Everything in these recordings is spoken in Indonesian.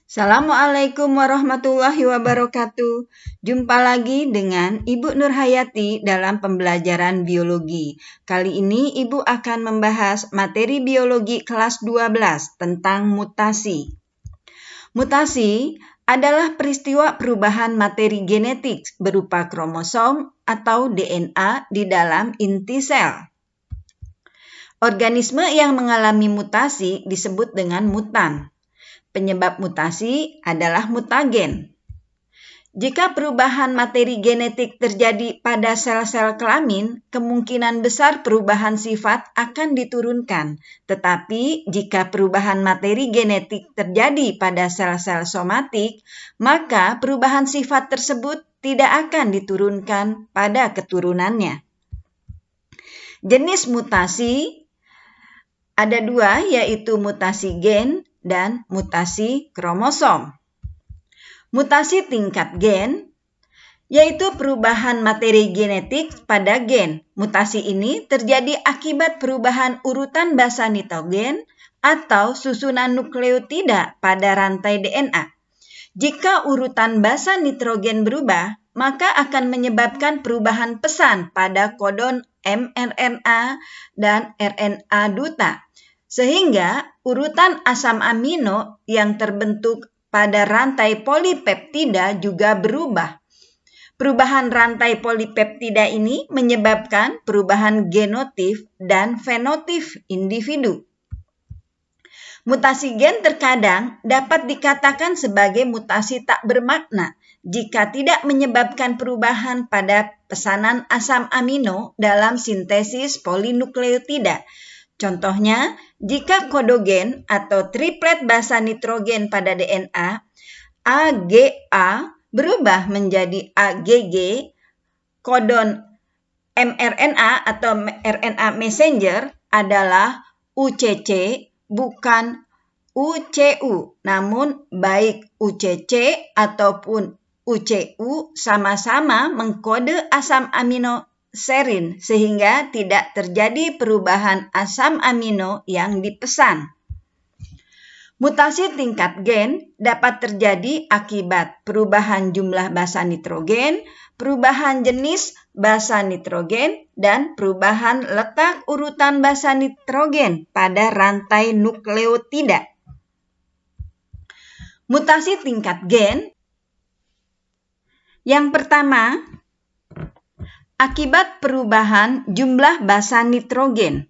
Assalamualaikum warahmatullahi wabarakatuh. Jumpa lagi dengan Ibu Nurhayati dalam pembelajaran biologi. Kali ini Ibu akan membahas materi biologi kelas 12 tentang mutasi. Mutasi adalah peristiwa perubahan materi genetik berupa kromosom atau DNA di dalam inti sel. Organisme yang mengalami mutasi disebut dengan mutan. Penyebab mutasi adalah mutagen. Jika perubahan materi genetik terjadi pada sel-sel kelamin, kemungkinan besar perubahan sifat akan diturunkan. Tetapi jika perubahan materi genetik terjadi pada sel-sel somatik, maka perubahan sifat tersebut tidak akan diturunkan pada keturunannya. Jenis mutasi ada dua, yaitu mutasi gen dan mutasi kromosom. Mutasi tingkat gen, yaitu perubahan materi genetik pada gen. Mutasi ini terjadi akibat perubahan urutan basa nitrogen atau susunan nukleotida pada rantai DNA. Jika urutan basa nitrogen berubah, maka akan menyebabkan perubahan pesan pada kodon mRNA dan RNA duta. Sehingga urutan asam amino yang terbentuk pada rantai polipeptida juga berubah. Perubahan rantai polipeptida ini menyebabkan perubahan genotip dan fenotip individu. Mutasi gen terkadang dapat dikatakan sebagai mutasi tak bermakna jika tidak menyebabkan perubahan pada pesanan asam amino dalam sintesis polinukleotida. Contohnya, jika kodogen atau triplet basa nitrogen pada DNA, AGA berubah menjadi AGG, kodon mRNA atau RNA messenger adalah UCC, bukan UCU. Namun, baik UCC ataupun UCU sama-sama mengkode asam amino serin sehingga tidak terjadi perubahan asam amino yang dipesan. Mutasi tingkat gen dapat terjadi akibat perubahan jumlah basa nitrogen, perubahan jenis basa nitrogen, dan perubahan letak urutan basa nitrogen pada rantai nukleotida. Mutasi tingkat gen yang pertama, akibat perubahan jumlah basa nitrogen.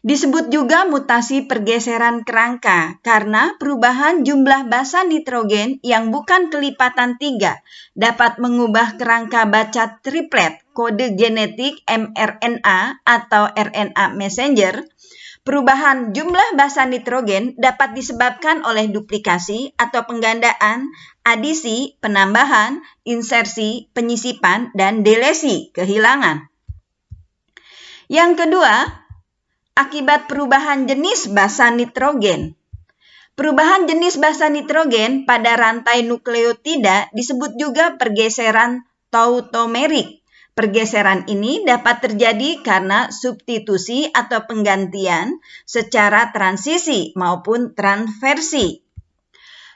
Disebut juga mutasi pergeseran kerangka karena perubahan jumlah basa nitrogen yang bukan kelipatan 3 dapat mengubah kerangka baca triplet kode genetik mRNA atau RNA messenger. Perubahan jumlah basa nitrogen dapat disebabkan oleh duplikasi atau penggandaan, adisi, penambahan, insersi, penyisipan, dan delesi, kehilangan. Yang kedua, akibat perubahan jenis basa nitrogen. Perubahan jenis basa nitrogen pada rantai nukleotida disebut juga pergeseran tautomerik. Pergeseran ini dapat terjadi karena substitusi atau penggantian secara transisi maupun transversi.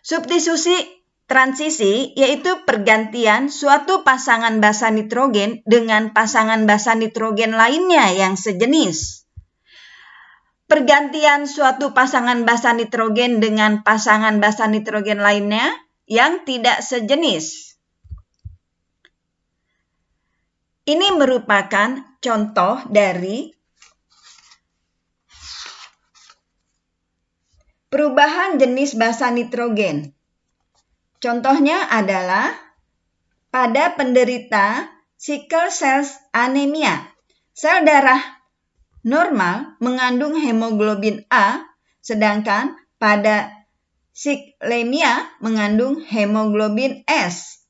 Substitusi transisi yaitu pergantian suatu pasangan basa nitrogen dengan pasangan basa nitrogen lainnya yang sejenis. Pergantian suatu pasangan basa nitrogen dengan pasangan basa nitrogen lainnya yang tidak sejenis. Ini merupakan contoh dari perubahan jenis basa nitrogen. Contohnya adalah pada penderita sickle cell anemia. Sel darah normal mengandung hemoglobin A, sedangkan pada sicklemia mengandung hemoglobin S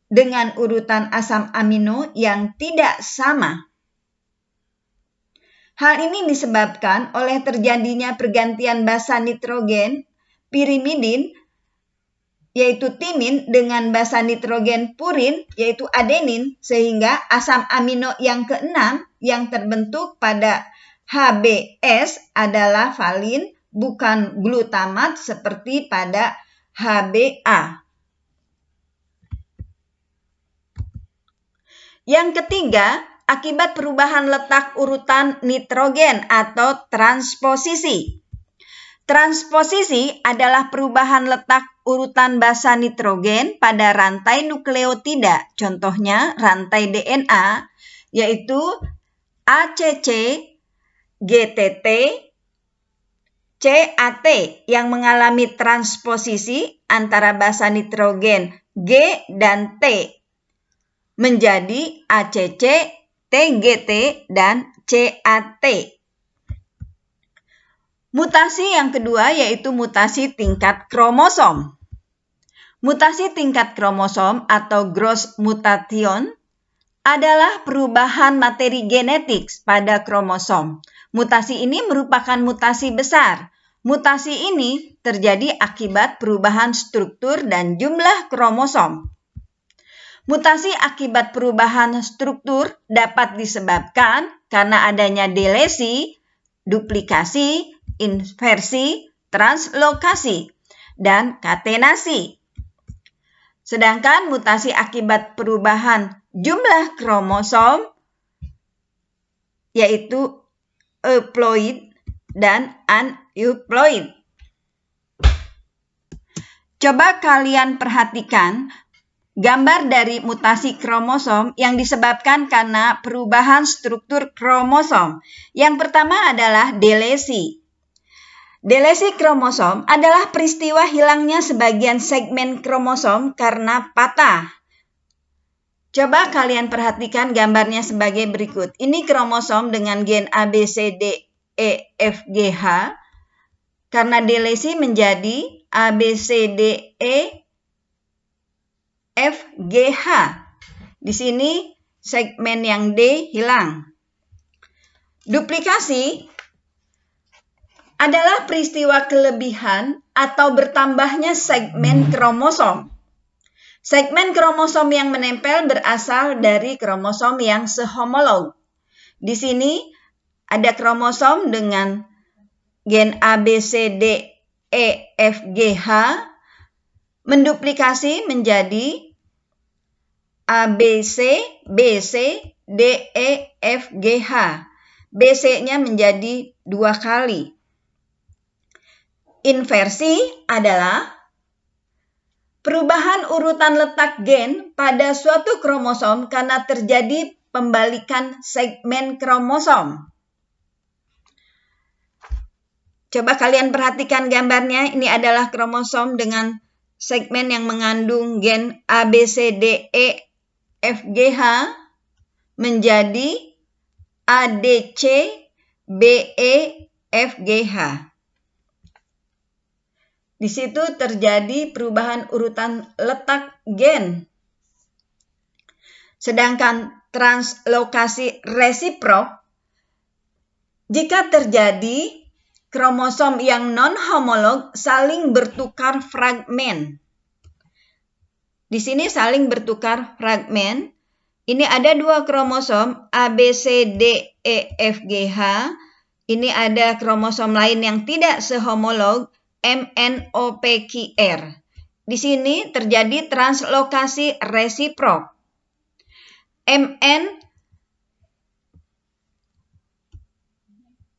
dengan urutan asam amino yang tidak sama. Hal ini disebabkan oleh terjadinya pergantian basa nitrogen pirimidin yaitu timin dengan basa nitrogen purin yaitu adenin sehingga asam amino yang keenam yang terbentuk pada HBS adalah valin bukan glutamat seperti pada HBA. Yang ketiga, akibat perubahan letak urutan nitrogen atau transposisi. Transposisi adalah perubahan letak urutan basa nitrogen pada rantai nukleotida, contohnya rantai DNA, yaitu ACC, GTT, CAT yang mengalami transposisi antara basa nitrogen G dan T menjadi ACC, TGT, dan CAT. Mutasi yang kedua yaitu mutasi tingkat kromosom. Mutasi tingkat kromosom atau gross mutation adalah perubahan materi genetik pada kromosom. Mutasi ini merupakan mutasi besar. Mutasi ini terjadi akibat perubahan struktur dan jumlah kromosom. Mutasi akibat perubahan struktur dapat disebabkan karena adanya delesi, duplikasi, inversi, translokasi, dan katenasi. Sedangkan mutasi akibat perubahan jumlah kromosom yaitu euploid dan aneuploid. Coba kalian perhatikan gambar dari mutasi kromosom yang disebabkan karena perubahan struktur kromosom. Yang pertama adalah delesi. Delesi kromosom adalah peristiwa hilangnya sebagian segmen kromosom karena patah. Coba kalian perhatikan gambarnya sebagai berikut. Ini kromosom dengan gen A, B, C, D, E, F, G, H. Karena delesi menjadi A, B, C, D, E, F, G, H. Di sini segmen yang D hilang. Duplikasi adalah peristiwa kelebihan atau bertambahnya segmen kromosom. Segmen kromosom yang menempel berasal dari kromosom yang sehomolog. Di sini ada kromosom dengan gen A, B, C, D, E, F, G, H menduplikasi menjadi ABC, BC, DE, F, G, H. BC-nya menjadi 2 kali. Inversi adalah perubahan urutan letak gen pada suatu kromosom karena terjadi pembalikan segmen kromosom. Coba kalian perhatikan gambarnya. Ini adalah kromosom dengan segmen yang mengandung gen A, B, C, D, E, F, G, H menjadi ADC, BE, F, G, H. Di situ terjadi perubahan urutan letak gen. Sedangkan translokasi resiprok, jika terjadi kromosom yang non-homolog saling bertukar fragmen. Di sini saling bertukar fragmen. Ini ada 2 kromosom A, B, C, D, E, F, G, H. Ini ada kromosom lain yang tidak sehomolog MNOPQR. Di sini terjadi translokasi resiprok.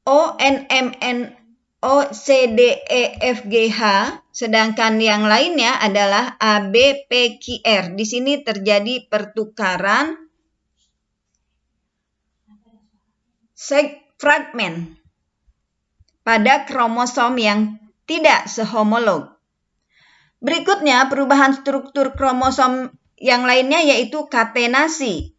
ONMNOCDEFGH, sedangkan yang lainnya adalah ABPQR. Di sini terjadi pertukaran fragmen pada kromosom yang tidak sehomolog. Berikutnya, perubahan struktur kromosom yang lainnya yaitu katenasi.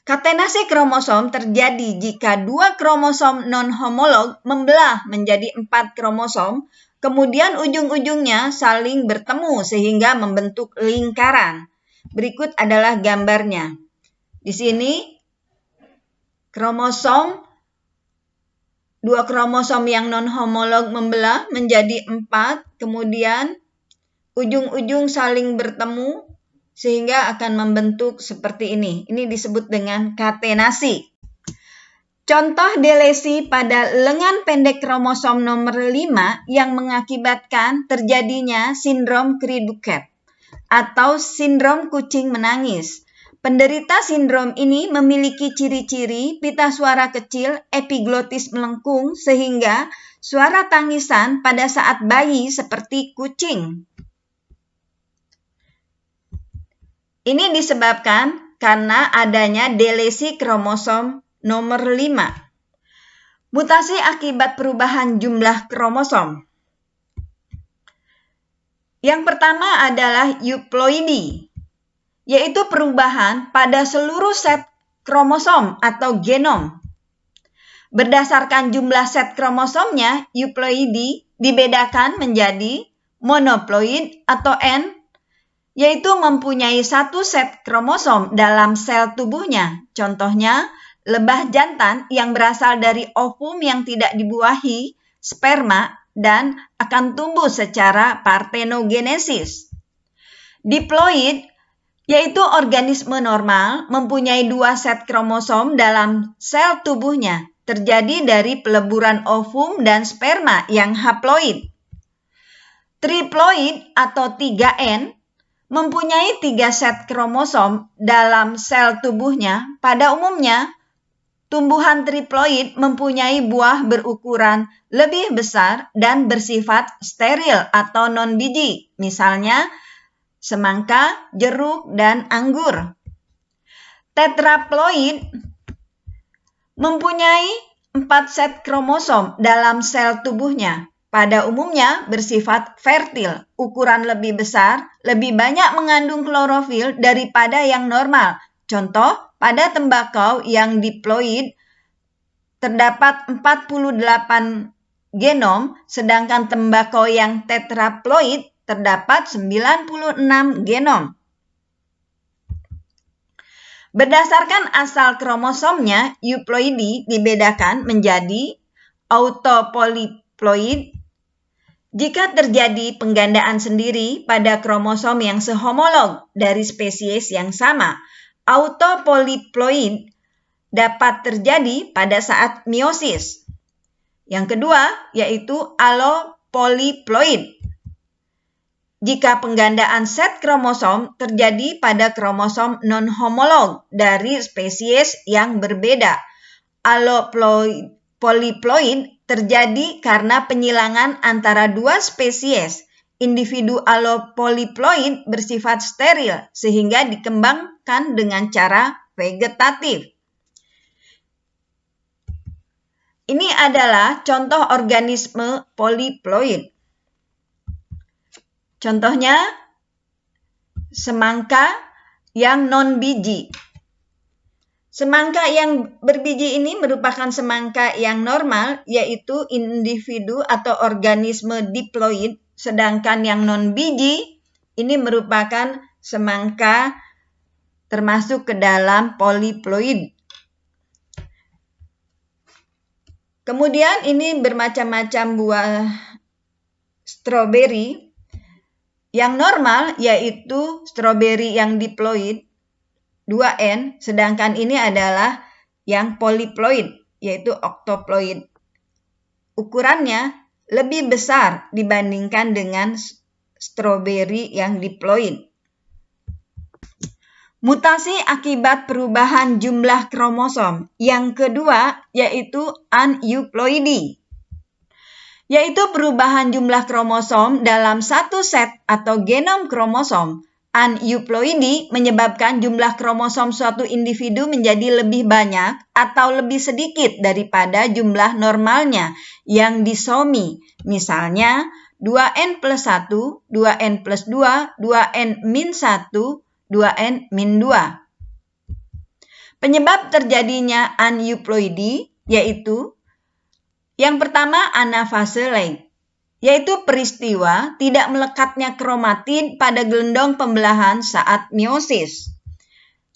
Katenasi kromosom terjadi jika 2 kromosom non-homolog membelah menjadi 4 kromosom, kemudian ujung-ujungnya saling bertemu sehingga membentuk lingkaran. Berikut adalah gambarnya. Di sini 2 kromosom yang non-homolog membelah menjadi 4, kemudian ujung-ujung saling bertemu sehingga akan membentuk seperti ini. Ini disebut dengan katenasi. Contoh delesi pada lengan pendek kromosom nomor 5 yang mengakibatkan terjadinya sindrom Cri-du-Chat atau sindrom kucing menangis. Penderita sindrom ini memiliki ciri-ciri pita suara kecil epiglotis melengkung sehingga suara tangisan pada saat bayi seperti kucing. Ini disebabkan karena adanya delesi kromosom nomor 5. Mutasi akibat perubahan jumlah kromosom. Yang pertama adalah euploidy, yaitu perubahan pada seluruh set kromosom atau genom. Berdasarkan jumlah set kromosomnya, euploidy dibedakan menjadi monoploid atau N, yaitu mempunyai satu set kromosom dalam sel tubuhnya. Contohnya, lebah jantan yang berasal dari ovum yang tidak dibuahi, sperma, dan akan tumbuh secara partenogenesis. Diploid, yaitu organisme normal, mempunyai dua set kromosom dalam sel tubuhnya, terjadi dari peleburan ovum dan sperma yang haploid. Triploid atau 3N, mempunyai 3 set kromosom dalam sel tubuhnya. Pada umumnya, tumbuhan triploid mempunyai buah berukuran lebih besar dan bersifat steril atau non-biji, misalnya semangka, jeruk, dan anggur. Tetraploid mempunyai 4 set kromosom dalam sel tubuhnya. Pada umumnya bersifat fertil, ukuran lebih besar, lebih banyak mengandung klorofil daripada yang normal. Contoh, pada tembakau yang diploid terdapat 48 genom, sedangkan tembakau yang tetraploid terdapat 96 genom. Berdasarkan asal kromosomnya, euploidy dibedakan menjadi autopolyploid jika terjadi penggandaan sendiri pada kromosom yang sehomolog dari spesies yang sama. Autopolyploid dapat terjadi pada saat meiosis. Yang kedua yaitu allopolyploid. Jika penggandaan set kromosom terjadi pada kromosom non-homolog dari spesies yang berbeda. Allopolyploid terjadi karena penyilangan antara dua spesies. Individu allopolyploid bersifat steril sehingga dikembangkan dengan cara vegetatif. Ini adalah contoh organisme polyploid. Contohnya, semangka yang non-biji. Semangka yang berbiji ini merupakan semangka yang normal, yaitu individu atau organisme diploid, sedangkan yang non-biji ini merupakan semangka termasuk ke dalam polyploid. Kemudian ini bermacam-macam buah stroberi. Yang normal yaitu stroberi yang diploid 2N, sedangkan ini adalah yang polyploid yaitu octoploid. Ukurannya lebih besar dibandingkan dengan stroberi yang diploid. Mutasi akibat perubahan jumlah kromosom. Yang kedua yaitu aneuploidy, yaitu perubahan jumlah kromosom dalam satu set atau genom kromosom. Aneuploidy menyebabkan jumlah kromosom suatu individu menjadi lebih banyak atau lebih sedikit daripada jumlah normalnya yang disomi. Misalnya 2N plus 1, 2N plus 2, 2N min 1, 2N min 2. Penyebab terjadinya aneuploidy yaitu yang pertama anafase lag, yaitu peristiwa tidak melekatnya kromatid pada gelendong pembelahan saat meiosis.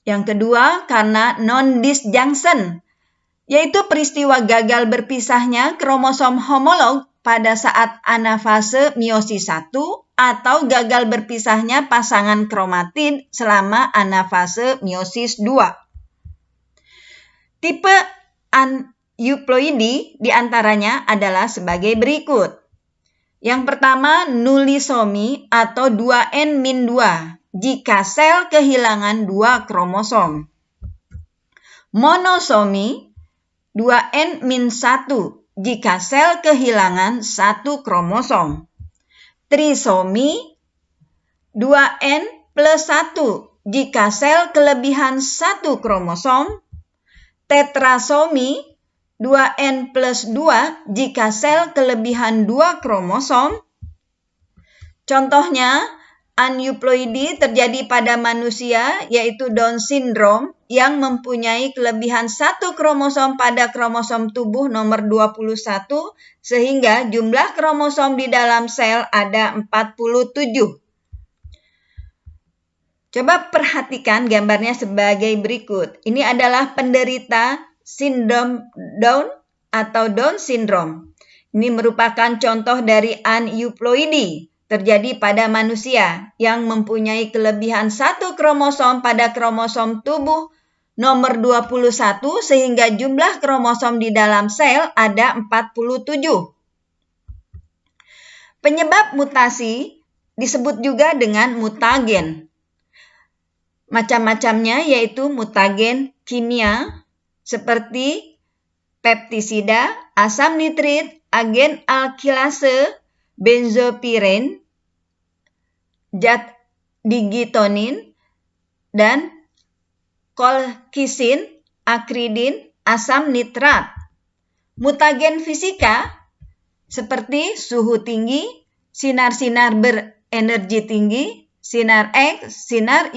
Yang kedua karena non-disjunction, yaitu peristiwa gagal berpisahnya kromosom homolog pada saat anafase meiosis 1 atau gagal berpisahnya pasangan kromatid selama anafase meiosis 2. Tipe aneuploidi diantaranya adalah sebagai berikut. Yang pertama, nulisomi atau 2N-2 jika sel kehilangan 2 kromosom. Monosomi 2N-1 jika sel kehilangan 1 kromosom. Trisomi 2N+1 jika sel kelebihan 1 kromosom. Tetrasomi 2N+2 jika sel kelebihan 2 kromosom. Contohnya, aneuploidi terjadi pada manusia yaitu Down syndrome yang mempunyai kelebihan 1 kromosom pada kromosom tubuh nomor 21 sehingga jumlah kromosom di dalam sel ada 47. Coba perhatikan gambarnya sebagai berikut. Ini adalah penderita sindrom Down atau Down syndrome. Ini merupakan contoh dari aneuploidi terjadi pada manusia yang mempunyai kelebihan 1 kromosom pada kromosom tubuh nomor 21 sehingga jumlah kromosom di dalam sel ada 47. Penyebab mutasi disebut juga dengan mutagen. Macam-macamnya yaitu mutagen kimia seperti peptisida, asam nitrit, agen alkilase, benzopiren, zat digitonin, dan kolkisin, akridin, asam nitrat. Mutagen fisika seperti suhu tinggi, sinar-sinar berenergi tinggi, sinar X, sinar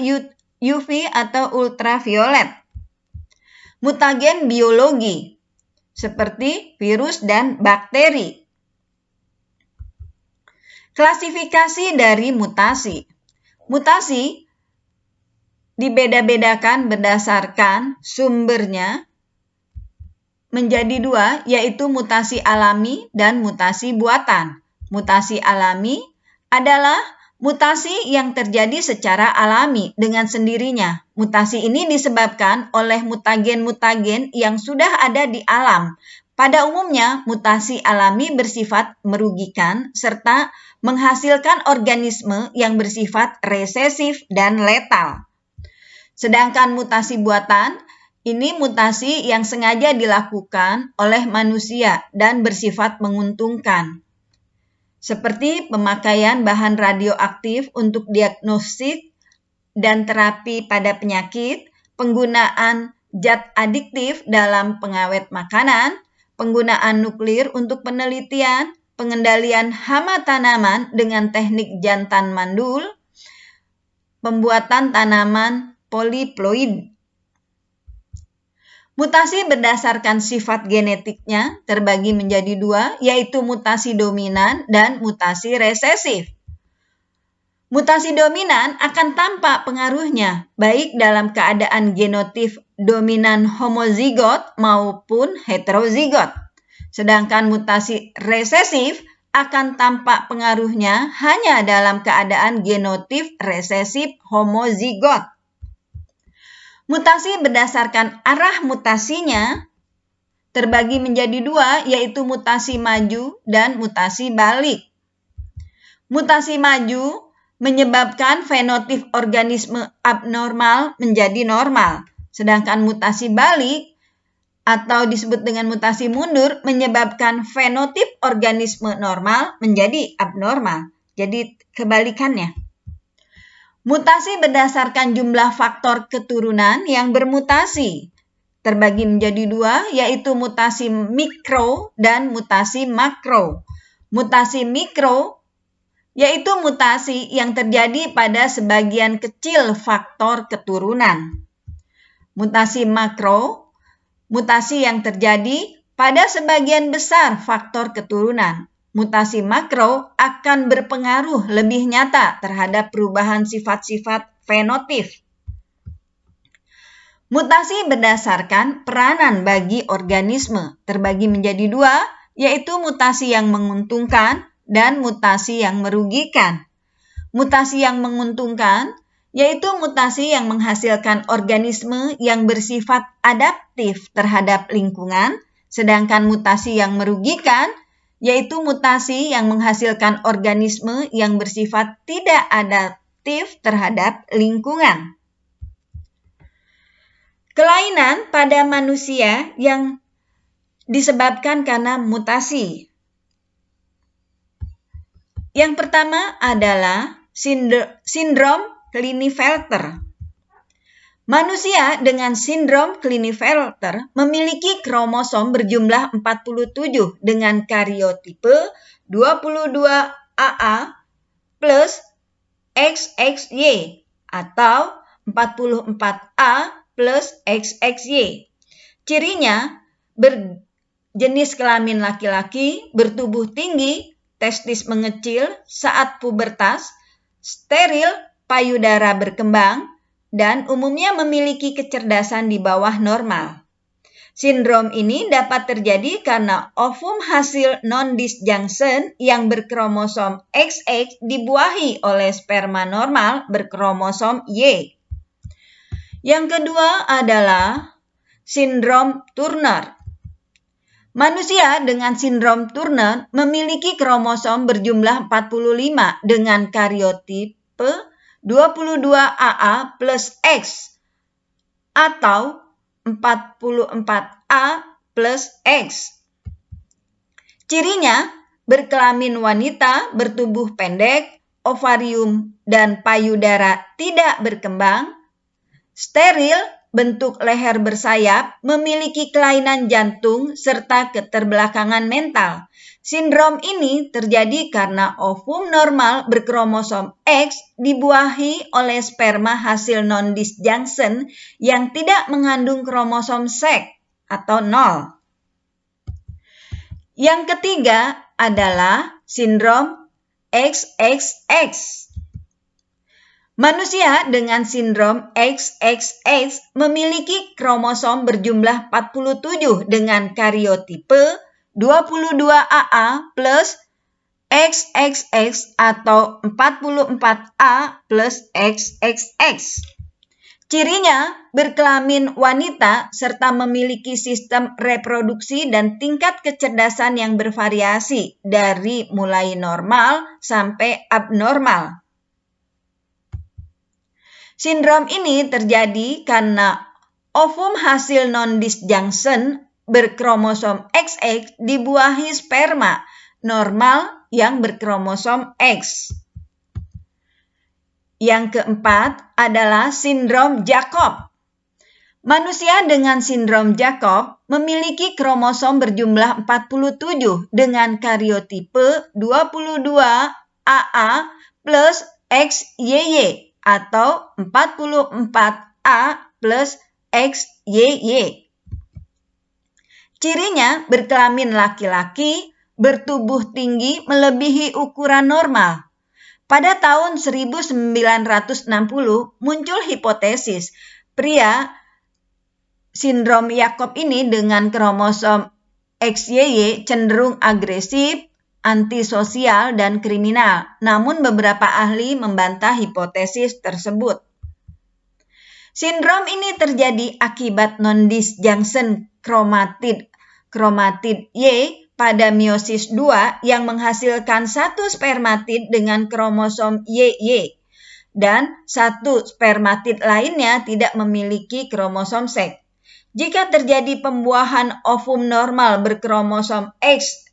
UV atau ultraviolet. Mutagen biologi seperti virus dan bakteri. Klasifikasi dari mutasi. Mutasi dibeda-bedakan berdasarkan sumbernya menjadi 2, yaitu mutasi alami dan mutasi buatan. Mutasi alami adalah mutasi yang terjadi secara alami dengan sendirinya. Mutasi ini disebabkan oleh mutagen-mutagen yang sudah ada di alam. Pada umumnya, mutasi alami bersifat merugikan serta menghasilkan organisme yang bersifat resesif dan letal. Sedangkan mutasi buatan, ini mutasi yang sengaja dilakukan oleh manusia dan bersifat menguntungkan. Seperti pemakaian bahan radioaktif untuk diagnostik dan terapi pada penyakit, penggunaan zat adiktif dalam pengawet makanan, penggunaan nuklir untuk penelitian, pengendalian hama tanaman dengan teknik jantan mandul, pembuatan tanaman poliploid. Mutasi berdasarkan sifat genetiknya terbagi menjadi 2, yaitu mutasi dominan dan mutasi resesif. Mutasi dominan akan tampak pengaruhnya baik dalam keadaan genotip dominan homozigot maupun heterozigot. Sedangkan mutasi resesif akan tampak pengaruhnya hanya dalam keadaan genotip resesif homozigot. Mutasi berdasarkan arah mutasinya terbagi menjadi 2, yaitu mutasi maju dan mutasi balik. Mutasi maju menyebabkan fenotip organisme abnormal menjadi normal, sedangkan mutasi balik atau disebut dengan mutasi mundur menyebabkan fenotip organisme normal menjadi abnormal. Jadi kebalikannya. Mutasi berdasarkan jumlah faktor keturunan yang bermutasi terbagi menjadi 2, yaitu mutasi mikro dan mutasi makro. Mutasi mikro yaitu mutasi yang terjadi pada sebagian kecil faktor keturunan. Mutasi makro, mutasi yang terjadi pada sebagian besar faktor keturunan. Mutasi makro akan berpengaruh lebih nyata terhadap perubahan sifat-sifat fenotip. Mutasi berdasarkan peranan bagi organisme terbagi menjadi 2, yaitu mutasi yang menguntungkan dan mutasi yang merugikan. Mutasi yang menguntungkan yaitu mutasi yang menghasilkan organisme yang bersifat adaptif terhadap lingkungan Sedangkan mutasi yang merugikan yaitu mutasi yang menghasilkan organisme yang bersifat tidak adaptif terhadap lingkungan. Kelainan pada manusia yang disebabkan karena mutasi. Yang pertama adalah sindrom Klinefelter. Manusia dengan sindrom Klinefelter memiliki kromosom berjumlah 47 dengan karyotipe 22AA plus XXY atau 44A plus XXY. Cirinya berjenis kelamin laki-laki, bertubuh tinggi, testis mengecil saat pubertas, steril, payudara berkembang, dan umumnya memiliki kecerdasan di bawah normal. Sindrom ini dapat terjadi karena ovum hasil non-disjunction yang berkromosom XX dibuahi oleh sperma normal berkromosom Y. Yang kedua adalah sindrom Turner. Manusia dengan sindrom Turner memiliki kromosom berjumlah 45 dengan karyotipe 22AA plus X atau 44A plus X. Cirinya berkelamin wanita, bertubuh pendek, ovarium dan payudara tidak berkembang, steril, bentuk leher bersayap, memiliki kelainan jantung, serta keterbelakangan mental. Sindrom ini terjadi karena ovum normal berkromosom X dibuahi oleh sperma hasil non-disjunction yang tidak mengandung kromosom X atau 0. Yang ketiga adalah sindrom XXX. Manusia dengan sindrom XXX memiliki kromosom berjumlah 47 dengan karyotipe 22AA plus XXX atau 44A plus XXX. Cirinya berkelamin wanita serta memiliki sistem reproduksi dan tingkat kecerdasan yang bervariasi dari mulai normal sampai abnormal. Sindrom ini terjadi karena ovum hasil non-disjunction berkromosom XX dibuahi sperma normal yang berkromosom X. Yang keempat adalah sindrom Jakob. Manusia dengan sindrom Jakob memiliki kromosom berjumlah 47 dengan karyotipe 22AA plus XYY atau 44A plus XYY. Cirinya berkelamin laki-laki, bertubuh tinggi melebihi ukuran normal. Pada tahun 1960 muncul hipotesis pria sindrom Jakob ini dengan kromosom XYY cenderung agresif, antisosial, dan kriminal. Namun beberapa ahli membantah hipotesis tersebut. Sindrom ini terjadi akibat non-disjunction kromatid Y pada meiosis 2 yang menghasilkan satu spermatid dengan kromosom YY dan satu spermatid lainnya tidak memiliki kromosom X. Jika terjadi pembuahan ovum normal berkromosom X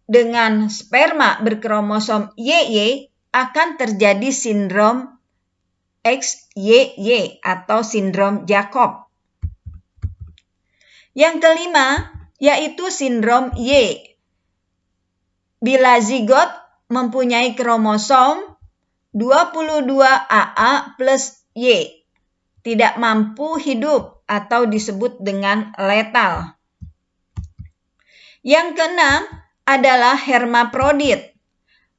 dengan sperma berkromosom YY, akan terjadi sindrom XYY atau sindrom Jakob. Yang kelima yaitu sindrom Y. Bila zigot mempunyai kromosom 22AA plus Y, tidak mampu hidup atau disebut dengan letal. Yang keenam adalah hermaprodit.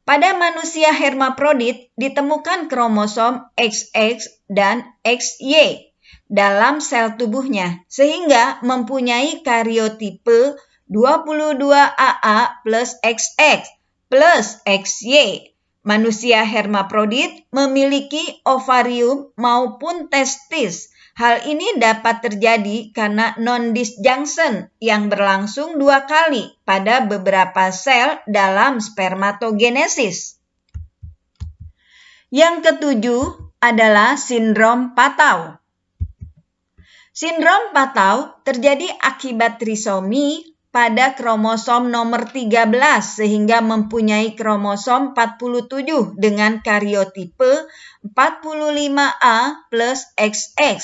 Pada manusia hermaprodit ditemukan kromosom XX dan XY dalam sel tubuhnya sehingga mempunyai karyotipe 22AA plus XX plus XY. Manusia hermaprodit memiliki ovarium maupun testis Hal ini dapat terjadi karena non-disjunction yang berlangsung 2 kali pada beberapa sel dalam spermatogenesis. Yang ketujuh adalah sindrom Patau. Sindrom Patau terjadi akibat trisomi pada kromosom nomor 13 sehingga mempunyai kromosom 47 dengan karyotipe 45A plus XX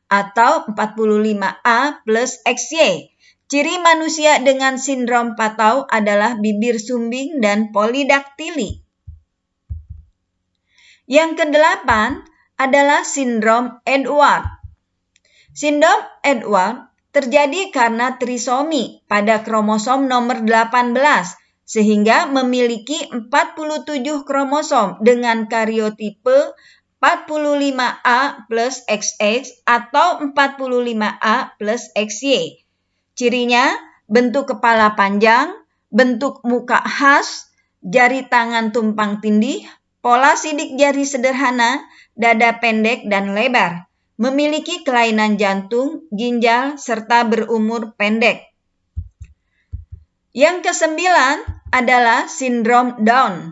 atau 45A plus XY. Ciri manusia dengan sindrom Patau adalah bibir sumbing dan polidaktili. Yang kedelapan adalah sindrom Edwards. Sindrom Edwards terjadi karena trisomi pada kromosom nomor 18 sehingga memiliki 47 kromosom dengan karyotipe 45A plus XX atau 45A plus XY. Cirinya bentuk kepala panjang, bentuk muka khas, jari tangan tumpang tindih, pola sidik jari sederhana, dada pendek dan lebar. Memiliki kelainan jantung, ginjal, serta berumur pendek. Yang kesembilan adalah sindrom Down.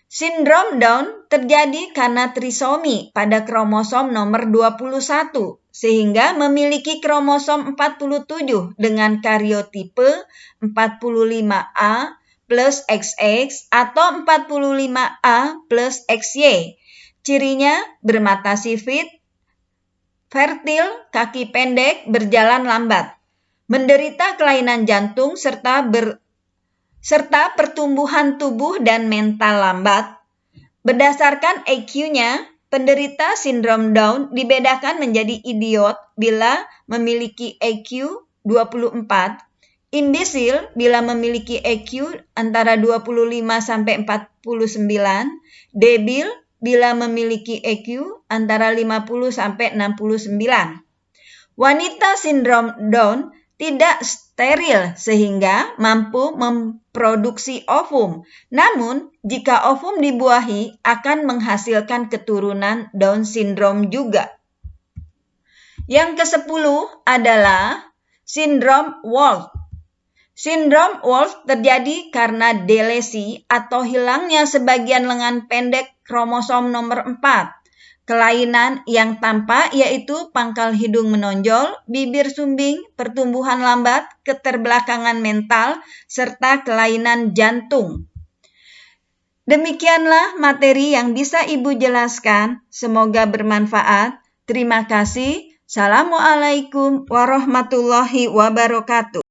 Sindrom Down terjadi karena trisomi pada kromosom nomor 21, sehingga memiliki kromosom 47 dengan karyotipe 45A plus XX atau 45A plus XY. Cirinya bermata sipit, fertil, kaki pendek, berjalan lambat, menderita kelainan jantung serta pertumbuhan tubuh dan mental lambat. Berdasarkan EQ-nya, penderita sindrom Down dibedakan menjadi idiot bila memiliki EQ 24, imbisil bila memiliki EQ antara 25 sampai 49, debil bila memiliki EQ antara 50 sampai 69. Wanita sindrom Down tidak steril sehingga mampu memproduksi ovum. Namun, jika ovum dibuahi akan menghasilkan keturunan Down syndrome juga. Yang ke-10 adalah sindrom Wolff. Sindrom Wolff terjadi karena delesi atau hilangnya sebagian lengan pendek kromosom nomor 4. Kelainan yang tampak yaitu pangkal hidung menonjol, bibir sumbing, pertumbuhan lambat, keterbelakangan mental, serta kelainan jantung. Demikianlah materi yang bisa Ibu jelaskan. Semoga bermanfaat. Terima kasih. Assalamualaikum warahmatullahi wabarakatuh.